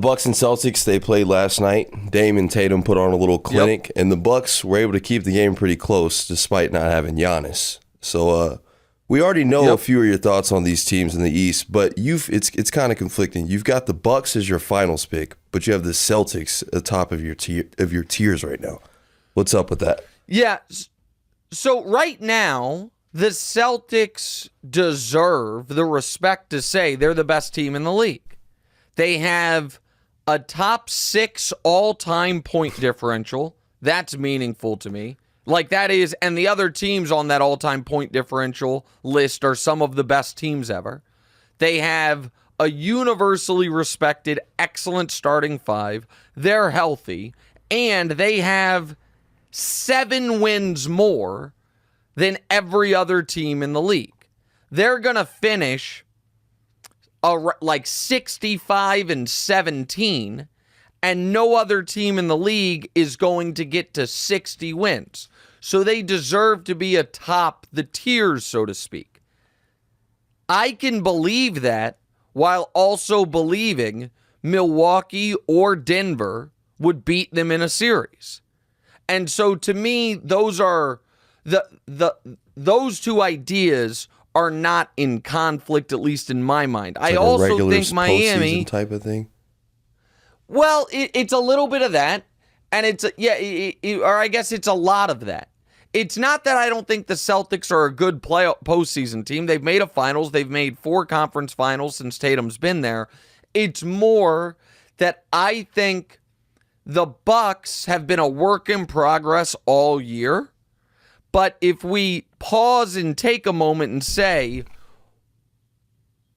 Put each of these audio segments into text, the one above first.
Bucks and Celtics, they played last night. Dame and Tatum put on a little clinic, and the Bucks were able to keep the game pretty close despite not having Giannis. So we already know a few of your thoughts on these teams in the East, but it's kind of conflicting. You've got the Bucks as your finals pick, but you have the Celtics at the top of your tiers right now. What's up with that? Yeah. So right now, the Celtics deserve the respect to say they're the best team in the league. They have a top 6 all-time point differential. That's meaningful to me. Like that is, and the other teams on that all-time point differential list are some of the best teams ever. They have a universally respected, excellent starting 5. They're healthy, and they have 7 wins more than every other team in the league. They're going to finish like 65-17, and no other team in the league is going to get to 60 wins. So they deserve to be atop the tiers, so to speak. I can believe that while also believing Milwaukee or Denver would beat them in a series. And so to me, those are those two ideas are not in conflict, at least in my mind. It's like I also think Miami type of thing. Well, it's a little bit of that, and it's or I guess it's a lot of that. It's not that I don't think the Celtics are a good postseason team. They've made a finals. They've made 4 conference finals since Tatum's been there. It's more that I think the Bucks have been a work in progress all year. But if we pause and take a moment and say,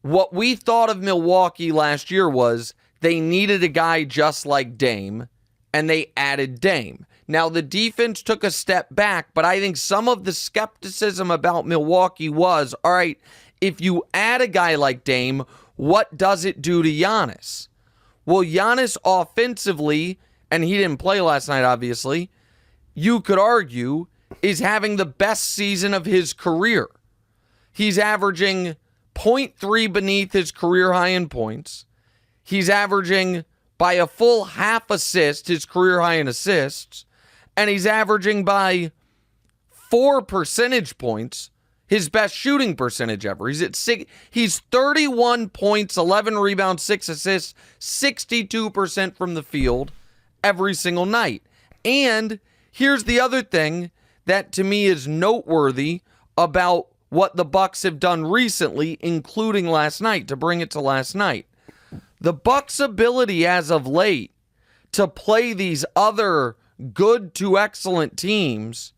what we thought of Milwaukee last year was they needed a guy just like Dame, and they added Dame. Now, the defense took a step back, but I think some of the skepticism about Milwaukee was, all right, if you add a guy like Dame, what does it do to Giannis? Well, Giannis offensively, and he didn't play last night, obviously, you could argue is having the best season of his career. He's averaging 0.3 beneath his career high in points. He's averaging by a full half assist his career high in assists. And he's averaging by 4 percentage points his best shooting percentage ever. He's 31 points, 11 rebounds, 6 assists, 62% from the field every single night. And here's the other thing that to me is noteworthy about what the Bucks have done recently, including last night, to bring it to last night. The Bucks' ability as of late to play these other good to excellent teams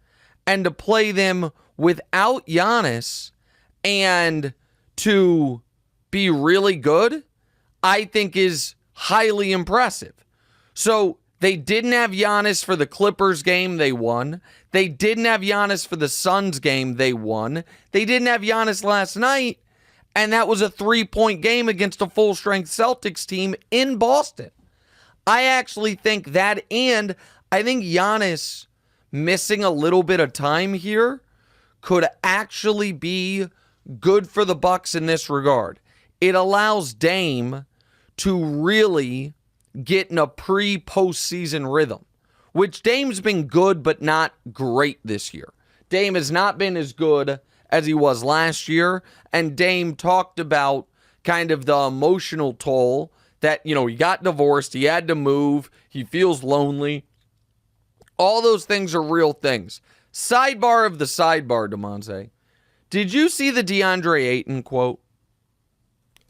and to play them without Giannis and to be really good, I think is highly impressive. So they didn't have Giannis for the Clippers game, they won. They didn't have Giannis for the Suns game, they won. They didn't have Giannis last night, and that was a 3-point game against a full-strength Celtics team in Boston. I actually think that, and I think Giannis missing a little bit of time here could actually be good for the Bucks in this regard. It allows Dame to really get in a pre-postseason rhythm, which Dame's been good but not great this year. Dame has not been as good as he was last year, and Dame talked about kind of the emotional toll that, he got divorced, he had to move, he feels lonely. All those things are real things. Sidebar of the sidebar, DeMonte. Did you see the DeAndre Ayton quote?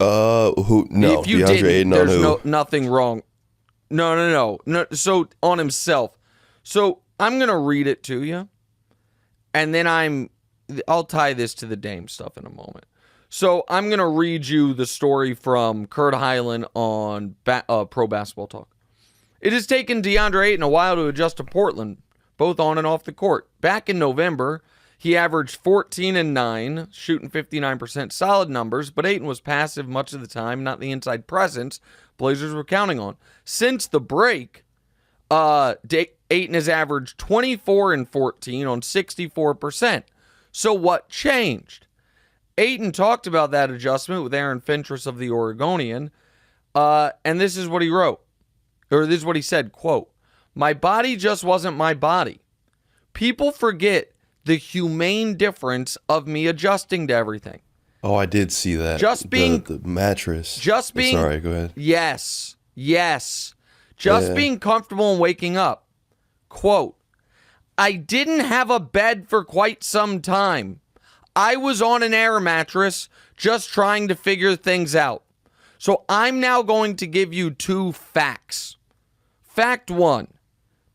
Who? No, if you DeAndre didn't, Ayton there's nothing wrong. No. So on himself. So I'm gonna read it to you, and then I'll tie this to the Dame stuff in a moment. So I'm gonna read you the story from Kurt Hyland on Pro Basketball Talk. It has taken DeAndre Ayton a while to adjust to Portland, both on and off the court. Back in November, he averaged 14 and 9, shooting 59%, solid numbers, but Ayton was passive much of the time, not the inside presence Blazers were counting on. Since the break, Ayton has averaged 24 and 14 on 64%. So what changed? Ayton talked about that adjustment with Aaron Fentress of the Oregonian, and this is what he wrote. or this is what he said, quote, "My body just wasn't my body. People forget the humane difference of me adjusting to everything." Oh, I did see that. Just being the mattress. Just being Sorry, go ahead. Yes. Just being comfortable and waking up. Quote, "I didn't have a bed for quite some time. I was on an air mattress just trying to figure things out. So I'm now going to give you 2 facts. Fact 1,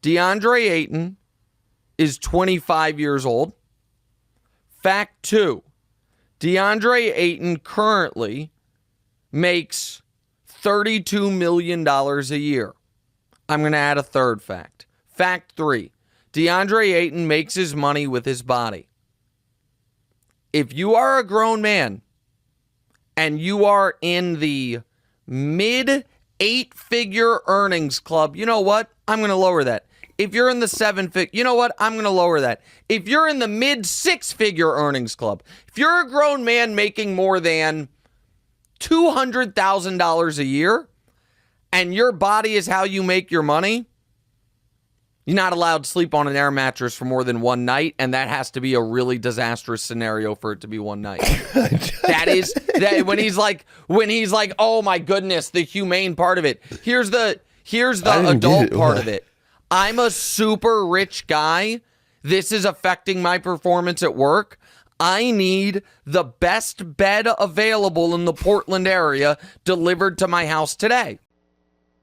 DeAndre Ayton is 25 years old. Fact 2, DeAndre Ayton currently makes $32 million a year. I'm going to add a third fact. Fact 3, DeAndre Ayton makes his money with his body. If you are a grown man and you are in the mid 8-figure earnings club, you know what? I'm going to lower that. If you're in the 7-figure, you know what? I'm going to lower that. If you're in the mid 6-figure earnings club, if you're a grown man making more than $200,000 a year and your body is how you make your money, you're not allowed to sleep on an air mattress for more than one night, and that has to be a really disastrous scenario for it to be one night. that when he's like, oh my goodness, the humane part of it. Here's the adult part of it. I'm a super rich guy. This is affecting my performance at work. I need the best bed available in the Portland area delivered to my house today.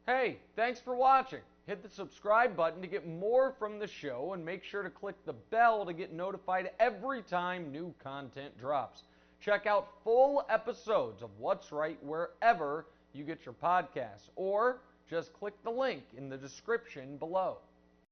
Hey, thanks for watching. Hit the subscribe button to get more from the show, and make sure to click the bell to get notified every time new content drops. Check out full episodes of What's Right wherever you get your podcasts, or just click the link in the description below.